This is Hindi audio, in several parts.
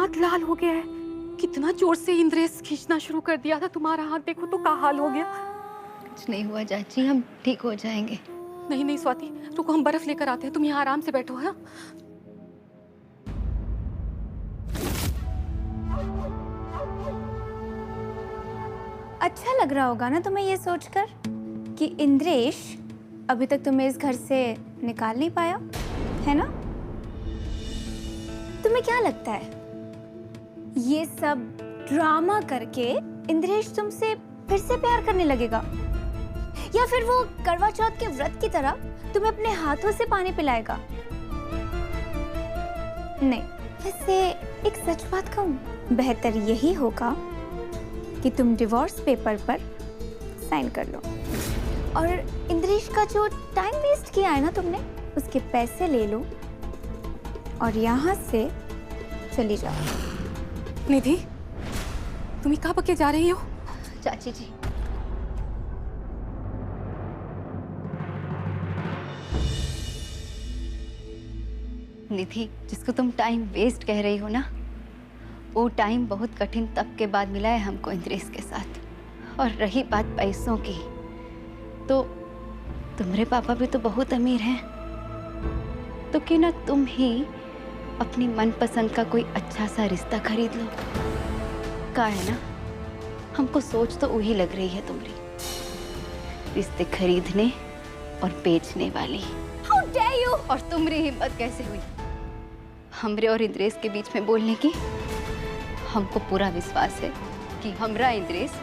हाथ लाल हो गया है। कितना जोर से इंद्रेश खींचना शुरू कर दिया था तुम्हारा हाथ, देखो तो क्या हाल हो गया। कुछ नहीं हुआ चाची, हम ठीक हो जाएंगे। नहीं नहीं स्वाति, रुको हम बर्फ लेकर आते हैं, तुम यहाँ आराम से बैठो। है अच्छा लग रहा होगा ना तुम्हें ये सोचकर कि इंद्रेश अभी तक तुम्हें इस घर से निकाल नहीं पाया, है ना? तुम्हें क्या लगता है ये सब ड्रामा करके इंद्रेश तुमसे फिर से प्यार करने लगेगा, या फिर वो करवा चौथ के व्रत की तरह तुम्हें अपने हाथों से पानी पिलाएगा? नहीं, वैसे एक सच बात कहूं, बेहतर यही होगा कि तुम डिवोर्स पेपर पर साइन कर लो और इंद्रेश का जो टाइम वेस्ट किया है ना तुमने, उसके पैसे ले लो और यहाँ से चली जाओ। निधि, तुम कहाँ पके जा रही हो? चाची जी, निधि, जिसको तुम टाइम वेस्ट कह रही हो ना, वो टाइम बहुत कठिन तब के बाद मिला है हमको इंद्रेश के साथ। और रही बात पैसों की, तो तुम्हारे पापा भी तो बहुत अमीर हैं, तो क्यों ना तुम ही अपनी मनपसंद का कोई अच्छा सा रिश्ता खरीद लो। का है ना, हमको सोच तो वही लग रही है तुम्हारी, रिश्ते खरीदने और बेचने वाली। How dare you! और तुम्हारी हिम्मत कैसे हुई हमरे और इंद्रेश के बीच में बोलने की? हमको पूरा विश्वास है कि हमरा इंद्रेश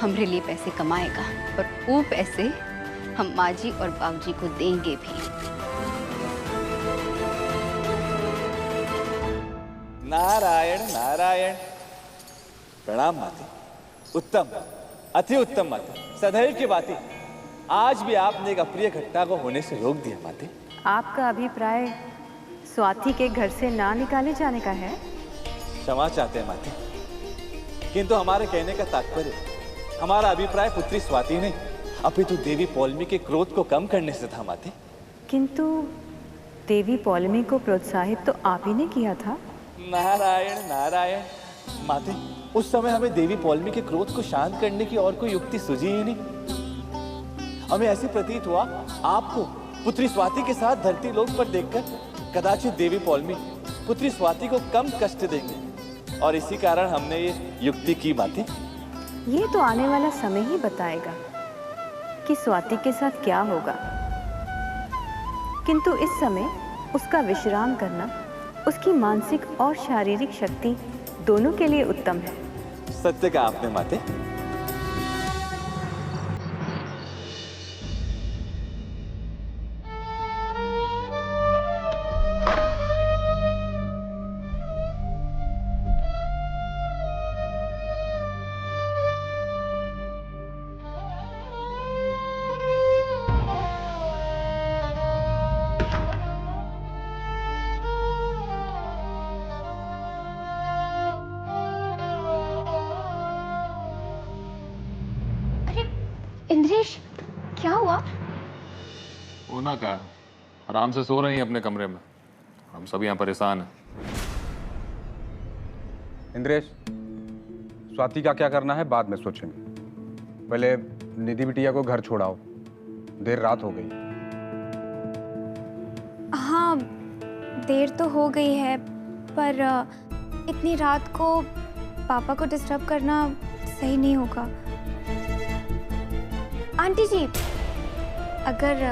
हमरे लिए पैसे कमाएगा, और वो पैसे हम माँ जी और बाबू जी को देंगे भी। नारायण नारायण। प्रणाम माते। उत्तम, अति उत्तम माते, सदैव की बातें। आज भी आपने एक अप्रिय घटना को होने से रोक दिया माते। आपका अभिप्राय स्वाति के घर से ना निकाले जाने का है? क्षमा चाहते हैं माते, किंतु हमारे कहने का तात्पर्य, हमारा अभिप्राय पुत्री स्वाति नहीं, अपितु देवी पौलमी के क्रोध को कम करने से था माते। किंतु देवी पौलमी को प्रोत्साहित तो आप ही ने किया था। नारायण नारायण। माते, उस समय हमें देवी पौलमी के क्रोध को शांत करने की और कोई युक्ति सूझी ही नहीं। हमें ऐसे प्रतीत हुआ आपको पुत्री स्वाति के साथ धरती लोक पर देखकर कदाचित देवी पौलमी पुत्री स्वाति को कम कष्ट देंगे, और इसी कारण हमने ये युक्ति की। बातें ये तो आने वाला समय ही बताएगा कि स्वाति के साथ क्या होगा, किंतु इस समय उसका विश्राम करना उसकी मानसिक और शारीरिक शक्ति दोनों के लिए उत्तम है। सत्य कहा आपने माते। इंद्रेश, क्या हुआ? होना क्या है, आराम से सो रही हैं अपने कमरे में, हम सब यहाँ परेशान हैं। इंद्रेश, स्वाति का क्या करना है बाद में सोचेंगे, पहले निधि बिटिया को घर छोड़ाओ, देर रात हो गई। हाँ, देर तो हो गई है, पर इतनी रात को पापा को डिस्टर्ब करना सही नहीं होगा। आंटी जी, अगर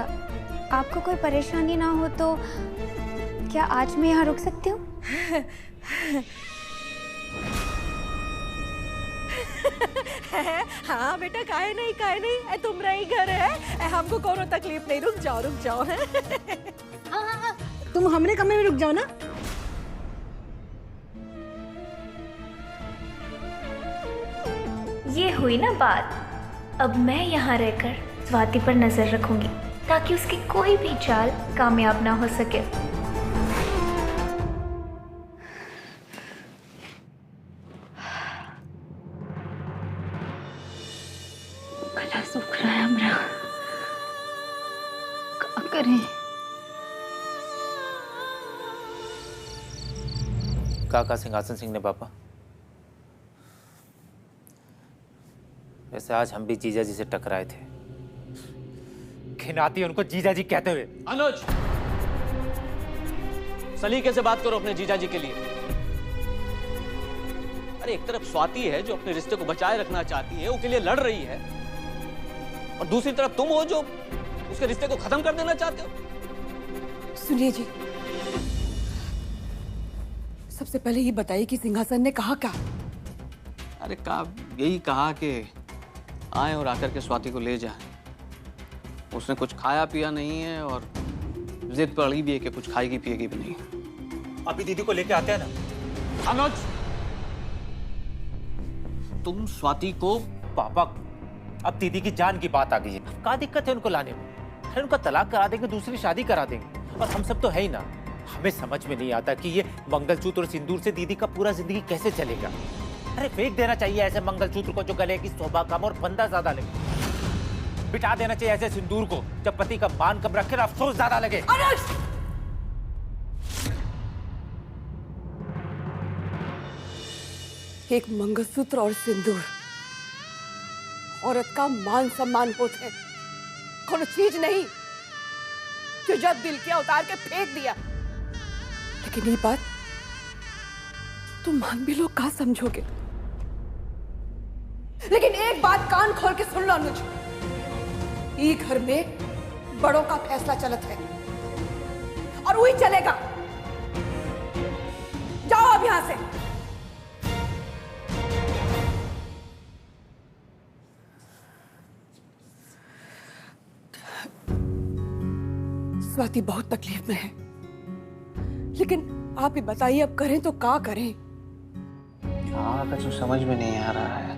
आपको कोई परेशानी ना हो तो क्या आज मैं यहाँ रुक सकती हूँ? हाँ बेटा, काहे नहीं, तुम्हारा ही घर है, हमको कोनो तकलीफ नहीं। रुक जाओ है। हाँ, तुम हमरे कमरे में रुक जाओ ना। ये हुई ना बात। अब मैं यहाँ रहकर स्वाति पर नजर रखूंगी ताकि उसकी कोई भी चाल कामयाब ना हो सके। गला सूख रहा है हमरा, क्या करें? काका सिंहासन सिंह ने पापा। वैसे आज हम भी जीजा जी से टकराए थे। घिनाती उनको जीजा जी कहते हुए। अनुज, सलीके से बात करो अपने जीजा जी के लिए। अरे एक तरफ स्वाति है जो अपने रिश्ते को बचाए रखना चाहती है, उसके लिए लड़ रही है, और दूसरी तरफ तुम हो जो उसके रिश्ते को खत्म कर देना चाहते हो। सुनिए जी, सबसे पहले ये बताइए कि सिंहासन ने कहा क्या? अरे यही कहा कि आए और आकर के स्वाति को ले जाए। उसने कुछ खाया पिया नहीं है और जिद पड़ी भी है कि कुछ खाएगी पिएगी भी नहीं। अभी दीदी को लेके आते हैं ना। अनुज, तुम स्वाति को। पापा, अब दीदी की जान की बात आ गई है, क्या दिक्कत है उनको लाने में? अरे उनका तलाक करा देंगे, दूसरी शादी करा देंगे, और हम सब तो है ही ना। हमें समझ में नहीं आता कि ये मंगलसूत्र और सिंदूर से दीदी का पूरा जिंदगी कैसे चलेगा। अरे फेंक देना चाहिए ऐसे मंगलसूत्र को जो गले की शोभा कम और फंदा ज्यादा लगे। बिठा देना चाहिए ऐसे सिंदूर को जब पति का मान कम रखे, अफसोस ज्यादा लगे। एक मंगलसूत्र और सिंदूर औरत का मान सम्मान होते हैं, कोई चीज नहीं जो जब दिल किया उतार के फेंक दिया। लेकिन ये बात तुम मान भी लो, कहा समझोगे? लेकिन एक बात कान खोल के सुन लो अनुज, ये घर में बड़ों का फैसला चलत है और वही चलेगा। जाओ अब यहां से। स्वाति बहुत तकलीफ में है, लेकिन आप ही बताइए अब करें तो क्या करें? क्या कुछ समझ में नहीं आ रहा है।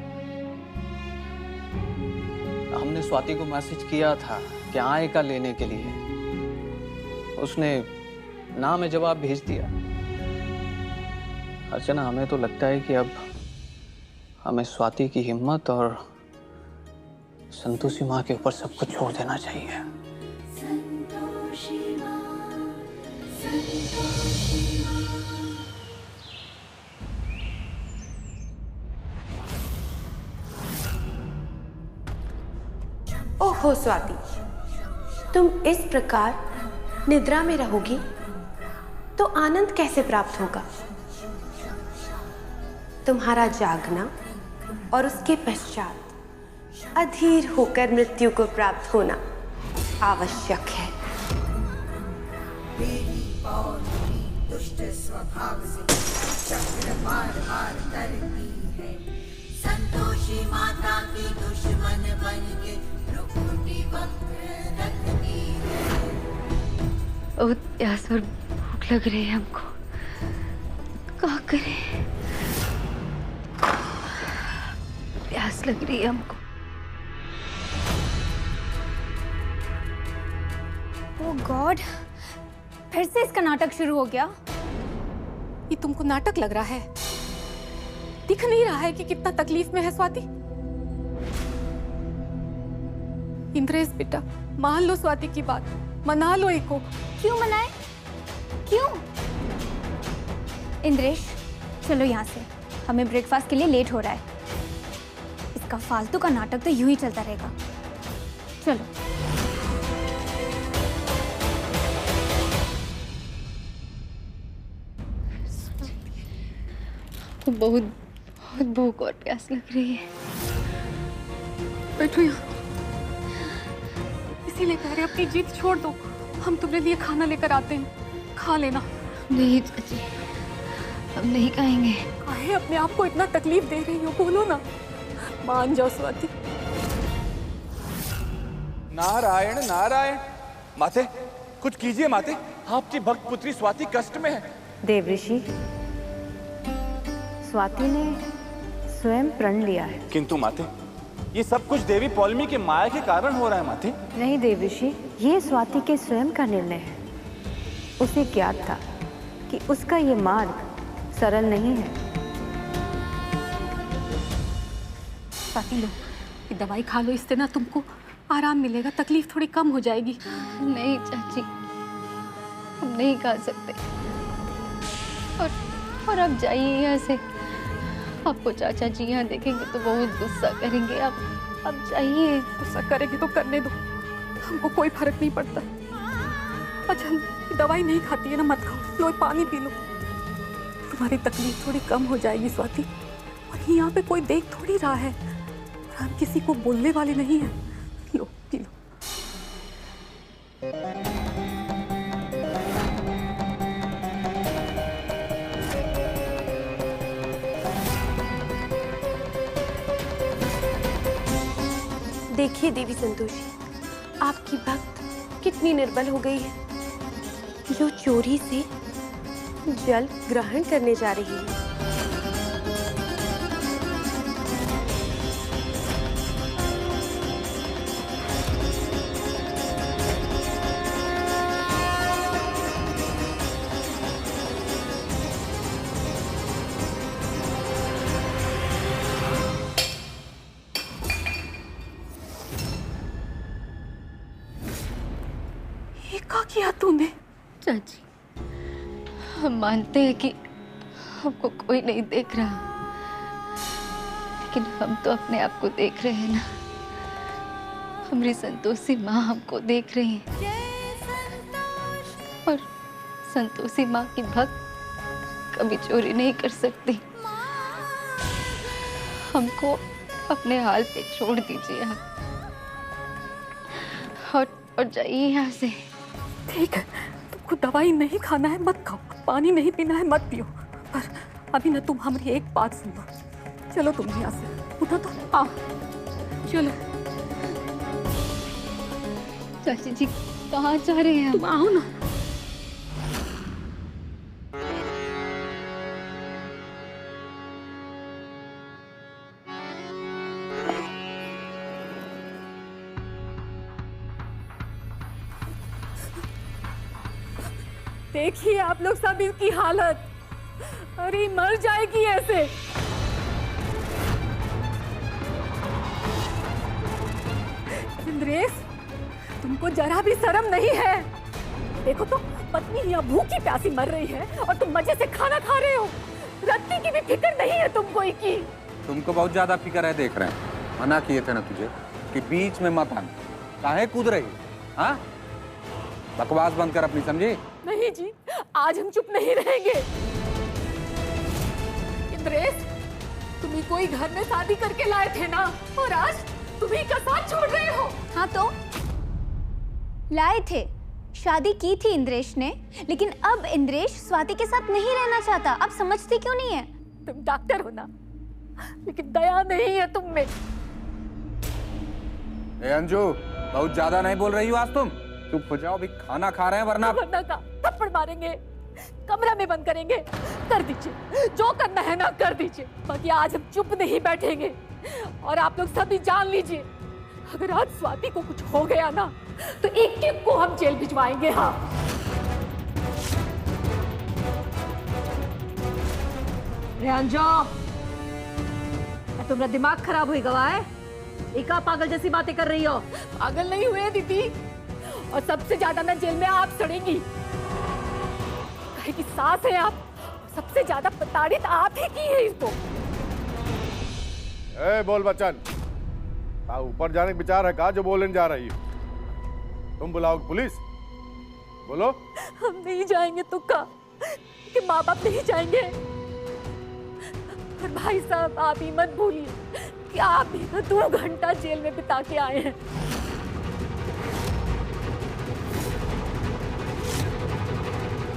हमने स्वाति को मैसेज किया था कि आएगा लेने के लिए, उसने ना में जवाब भेज दिया। अर्चना, हमें तो लगता है कि अब हमें स्वाति की हिम्मत और संतोषी माँ के ऊपर सब कुछ छोड़ देना चाहिए। ओहो स्वाति, तुम इस प्रकार निद्रा में रहोगी तो आनंद कैसे प्राप्त होगा? तुम्हारा जागना और उसके पश्चात अधीर होकर मृत्यु को प्राप्त होना आवश्यक है। दुष्ट स्वभाव से चक्र बार बार करती है, संतोषी माता की दुश्मन बन के रुकुटी वक्र रखती है। बहुत प्यास और भूख लग रही है हमको, क्या करें? प्यास लग रही है हमको। ओह गॉड, फिर से इसका नाटक शुरू हो गया। ये तुमको नाटक लग रहा है? दिख नहीं रहा है कि कितना तकलीफ में है स्वाति? इंद्रेश बेटा, मान लो स्वाति की बात, मना लो इको। क्यों मनाए? क्यों? इंद्रेश, चलो यहाँ से, हमें ब्रेकफास्ट के लिए लेट हो रहा है। इसका फालतू का नाटक तो यूं ही चलता रहेगा। चलो। बहुत बहुत भूख और प्यास लग रही है। बैठो यहाँ। इसीलिए कह रहे अपनी जीत छोड़ दो, हम तुम्हारे लिए खाना लेकर आते हैं, खा लेना। नहीं चाची, हम नहीं खाएंगे। काहे अपने आप को इतना तकलीफ दे रही हो? बोलो ना, मान जाओ स्वाति। नारायण नारायण। माते, कुछ कीजिए माते, आपकी भक्त पुत्री स्वाति कष्ट में है। देवऋषि, स्वाति ने स्वयं प्रण लिया है। किंतु माते, ये सब कुछ देवी पौलमी के माया के कारण हो रहा है माते। नहीं देवऋषि, ये स्वाति के स्वयं का निर्णय है। उसे ज्ञात था कि उसका ये मार्ग सरल नहीं है। स्वाति लो, ये दवाई खा लो, इससे ना तुमको आराम मिलेगा, तकलीफ थोड़ी कम हो जाएगी। नहीं चाची, हम नहीं खा सकते। और और अब जाइए यहाँ से। आपको चाचा जी यहाँ देखेंगे तो बहुत गुस्सा करेंगे। अब जाइए। गुस्सा करेंगे तो करने दो, हमको कोई फर्क नहीं पड़ता। अच्छा दवाई नहीं खाती है ना, मत खाओ, लो पानी पी लो, तुम्हारी तकलीफ थोड़ी कम हो जाएगी स्वाति। और यहाँ पे कोई देख थोड़ी रहा है, और हम किसी को बोलने वाले नहीं हैं। लो पी लो। देखिए देवी संतोषी, आपकी भक्त कितनी निर्बल हो गई है, जो चोरी से जल ग्रहण करने जा रही है। ये क्या किया तूने? चाची, हम मानते हैं कि हमको कोई नहीं देख रहा, लेकिन हम तो अपने आप को देख रहे हैं ना। हमारी संतोषी माँ हमको देख रही है, और संतोषी माँ की भक्त कभी चोरी नहीं कर सकती। हमको अपने हाल पे छोड़ दीजिए आप, और जाइए यहाँ से। ठीक है, तुमको दवाई नहीं खाना है मत खाओ, पानी नहीं पीना है मत पियो, पर अभी ना तुम हमारी एक बात सुन लो। चलो तुम यहाँ से उठो तो आओ, चलो। चाची जी कहाँ जा रहे हैं? तुम आओ ना। देखिए आप लोग सब इसकी हालत, अरे मर जाएगी ऐसे। इंद्रेश, तुमको जरा भी शर्म नहीं है? देखो तो पत्नी यहाँ भूखी प्यासी मर रही है और तुम मजे से खाना खा रहे हो। रत्ती की भी फिक्र नहीं है तुमको की? तुमको बहुत ज्यादा फिक्र है, देख रहे हैं। मना किए थे ना तुझे कि बीच में मत आना, काहे कूद रही? हाँ, बकवास बंद कर अपनी, समझी? नहीं जी, आज हम चुप नहीं रहेंगे। इंद्रेश, तुम्ही कोई घर में शादी करके लाए थे ना, और आज तुम्ही का साथ छोड़ रहे हो। हाँ तो लाए थे, शादी की थी इंद्रेश ने, लेकिन अब इंद्रेश स्वाति के साथ नहीं रहना चाहता। अब समझती क्यों नहीं है? तुम डॉक्टर हो ना, लेकिन दया नहीं है तुम में। अंजू, बहुत ज्यादा नहीं बोल रही हो आज तुम? चुप हो जाओ, अभी खाना खा रहे हैं, वरना का थप्पड़ मारेंगे, कमरा में बंद करेंगे। कर दीजिए, जो करना है ना कर दीजिए, बाकी आज हम चुप नहीं बैठेंगे। और आप लोग सभी जान लीजिए, अगर आज स्वाति को कुछ हो गया ना तो एक एक को हम जेल भिजवाएंगे। हाँ, रेंजो, तुम्हारा दिमाग खराब हुई गवा है? एक पागल जैसी बातें कर रही हो। पागल नहीं हुए दीदी, और सबसे ज्यादा ना जेल में आप सड़ेंगी, कि सास है आप, सबसे ज्यादा प्रताड़ित आप ही की है इसको। बोल बच्चन, ऊपर जाने का विचार है का जो बोलने जा रही हो? तुम बुलाओ पुलिस, बोलो। हम नहीं जाएंगे तो का, कि माँ बाप नहीं जाएंगे। और भाई साहब आप ही मत भूलिए कि आप भी ना 2 घंटा जेल में बिता के आए हैं।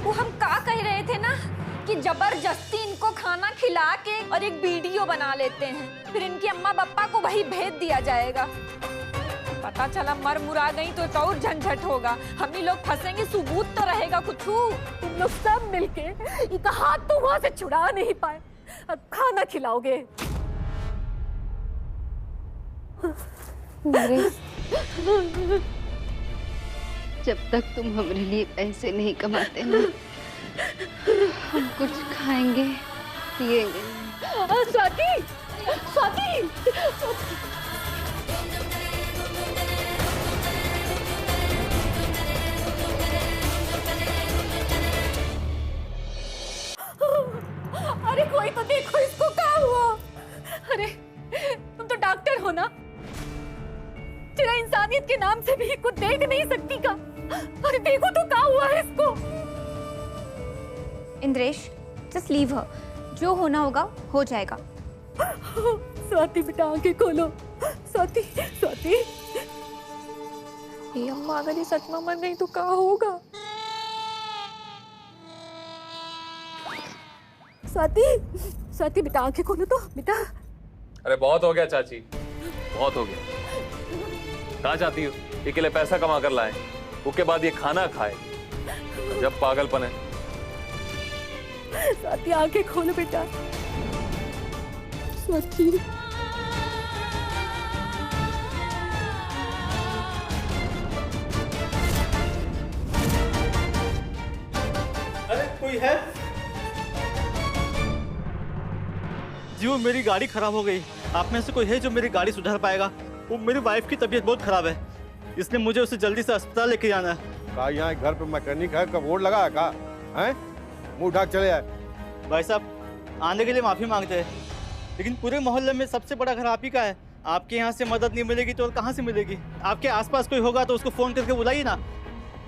वो हम का कह रहे थे ना कि जबरदस्ती इनको खाना खिला के और एक वीडियो बना लेते हैं, फिर इनकी अम्मा पापा को वही भेज दिया जाएगा। पता चला मर मुरा गई तो एक और झंझट होगा, हम ही लोग फंसेंगे, सबूत तो रहेगा कुछ। तुम लोग सब मिलके इनका हाथ तो वहां से छुड़ा नहीं पाए, अब खाना खिलाओगे। जब तक तुम हमारे लिए पैसे नहीं कमाते ना, हम कुछ खाएंगे पिएंगे। स्वाति, स्वाति, तो क्या हुआ है इसको? इंद्रेश, जस्ट लीव हर, जो होना होगा हो जाएगा। स्वाति बेटा आंखें खोलो। स्वाति, स्वाति। ये अम्मा अगर ये सच में मर गई तो क्या होगा? स्वाति, स्वाति बेटा आंखें खोलो तो बेटा। अरे बहुत हो गया चाची, बहुत हो गया। कहाँ चाहती हो? ये के लिए पैसा कमा कर लाए, उसके बाद ये खाना खाए, जब पागलपन है। स्वाति आंखें खोलो बेटा। स्वाति। अरे कोई है? जी वो मेरी गाड़ी खराब हो गई। आप में से कोई है जो मेरी गाड़ी सुधार पाएगा? वो मेरी वाइफ की तबीयत बहुत खराब है, इसलिए मुझे उसे जल्दी से अस्पताल लेके जाना है। का यहाँ घर पे मैकेनिक है? का बोर्ड लगा है का? हैं? मुंह ढक चले आए। भाई साहब आने के लिए माफी मांगते हैं, लेकिन पूरे मोहल्ले में सबसे बड़ा घर आप ही का है। आपके यहाँ से मदद नहीं मिलेगी तो और कहाँ से मिलेगी? आपके आसपास कोई होगा तो उसको फोन करके बुलाइए ना।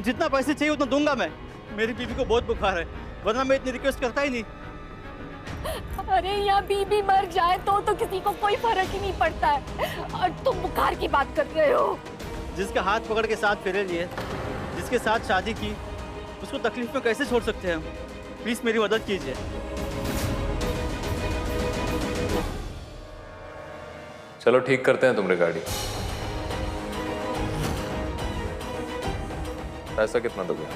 जितना पैसे चाहिए उतना दूंगा मैं। मेरी बीवी को बहुत बुखार है, वरना मैं इतनी रिक्वेस्ट करता ही नहीं। अरे यहाँ बीबी मर जाए तो किसी को कोई फर्क ही नहीं पड़ता है, और तुम बुखार की बात कर रहे हो। जिसका हाथ पकड़ के साथ फेरे लिए, जिसके साथ शादी की, उसको तकलीफ में कैसे छोड़ सकते हैं हम? प्लीज मेरी मदद कीजिए। चलो ठीक करते हैं तुम्हारी गाड़ी। पैसा कितना दोगे?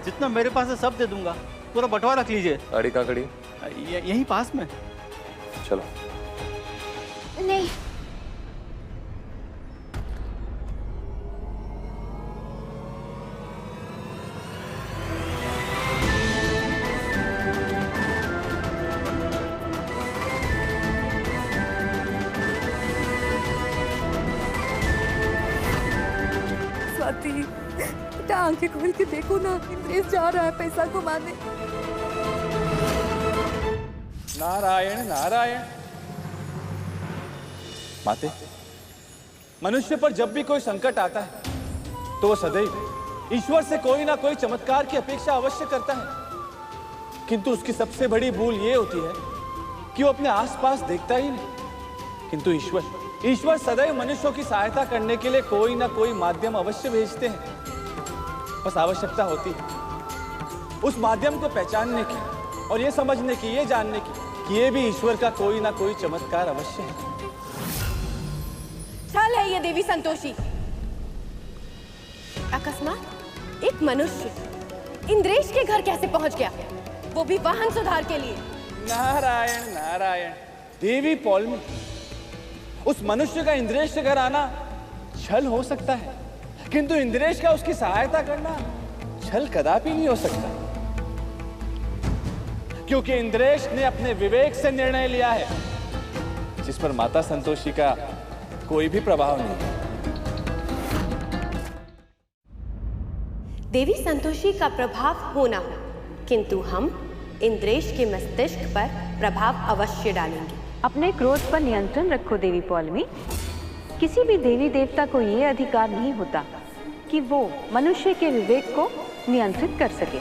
जितना मेरे पास है सब दे दूंगा, पूरा बंटवारा रख लीजिए। गाड़ी कहाँ खड़ी? यहीं पास में। चलो। नहीं, स्वाति बेटा आंखें खोल के देखो ना, इंद्रेश जा रहा है पैसा कमाने। नारायण नारायण। माते, मनुष्य पर जब भी कोई संकट आता है तो वो सदैव ईश्वर से कोई ना कोई चमत्कार की अपेक्षा अवश्य करता है, किंतु उसकी सबसे बड़ी भूल ये होती है कि वो अपने आसपास देखता ही नहीं। किंतु ईश्वर सदैव मनुष्यों की सहायता करने के लिए कोई ना कोई माध्यम अवश्य भेजते हैं। बस आवश्यकता होती है उस माध्यम को पहचानने की और ये समझने की, ये जानने की कि ये भी ईश्वर का कोई ना कोई चमत्कार अवश्य है। छल है ये देवी संतोषी। अकस्मात एक मनुष्य इंद्रेश के घर कैसे पहुंच गया, वो भी वाहन सुधार के लिए? नारायण नारायण। देवी पौलमी, उस मनुष्य का इंद्रेश के घर आना छल हो सकता है, किंतु इंद्रेश का उसकी सहायता करना छल कदापि नहीं हो सकता, क्योंकि इंद्रेश ने अपने विवेक से निर्णय लिया है जिस पर माता संतोषी का कोई भी प्रभाव नहीं। देवी संतोषी का प्रभाव होना, किंतु हम इंद्रेश के मस्तिष्क पर प्रभाव अवश्य डालेंगे। अपने क्रोध पर नियंत्रण रखो देवी पौलमी। किसी भी देवी देवता को ये अधिकार नहीं होता कि वो मनुष्य के विवेक को नियंत्रित कर सके।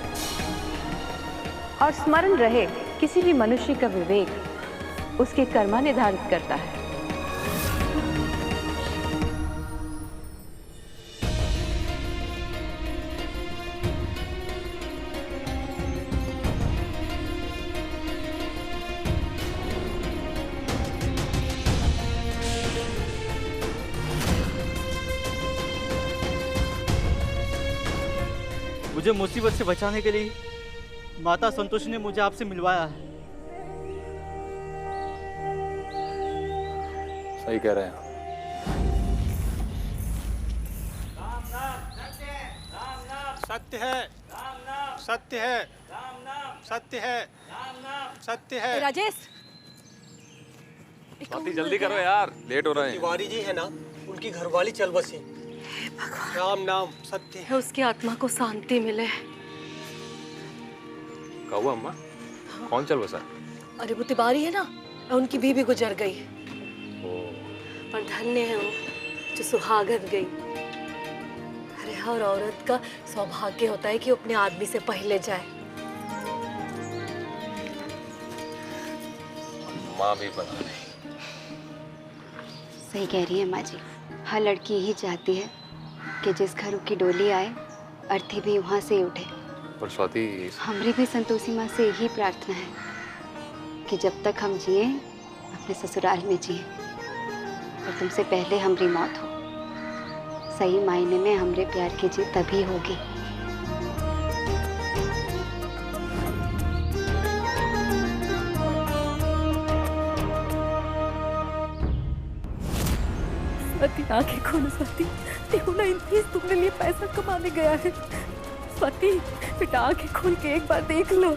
और स्मरण रहे, किसी भी मनुष्य का विवेक उसके कर्मा निर्धारित करता है। मुझे मुसीबत से बचाने के लिए माता संतोषी ने मुझे आपसे मिलवाया है। सही कह रहे हैं। सत्य है, सत्य है, सत्य है, सत्य है। राजेश, स्वाति जल्दी करो यार, लेट हो रहे हैं। तिवारी जी है ना, उनकी घरवाली चल बसी। राम नाम सत्य है। उसकी आत्मा को शांति मिले। क्या हुआ अम्मा? कौन चल बसा? अरे वो तिवारी है ना, उनकी बीवी गुजर गई, पर धन्य है वो जो सुहागन गई। अरे हर औरत का सौभाग्य होता है कि वो अपने आदमी से पहले जाए। माँ भी बना रही। सही कह रही है माँ जी। हर लड़की यही चाहती है कि जिस घर की डोली आए अर्थी भी वहाँ से ही उठे। पर स्वाति, हमारी भी संतोषी माँ से यही प्रार्थना है कि जब तक हम जिए अपने ससुराल में जिए और तुमसे पहले हमारी मौत हो। सही मायने में हमरे प्यार की जीत तभी होगी। स्वाति आंखें खोलो स्वाति, देखो ना इंद्रेश तुमने लिए पैसा कमाने गया है। स्वाति बेटा आंखें खोल के एक बार देख लो।